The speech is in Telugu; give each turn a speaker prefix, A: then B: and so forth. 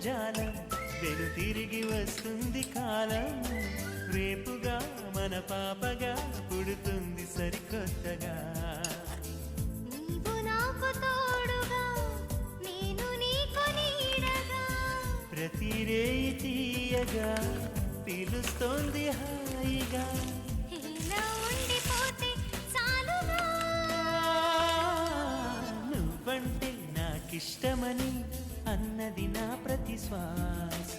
A: జాలం వెను తిరిగి వస్తుంది కాలం రేపుగా మన పాపగా పుడుతుంది సరికొత్తగా
B: నీవు నాకు తోడుగా నేను నీకు నీడగా
A: ప్రతి రేయి తీయగా పిలుస్తోంది హాయిగా
B: ఇలా ఉండిపోతే చాలుగా
A: నువ్వంటే నాకిష్టమని అన్నది నా ప్రతి శ్వాస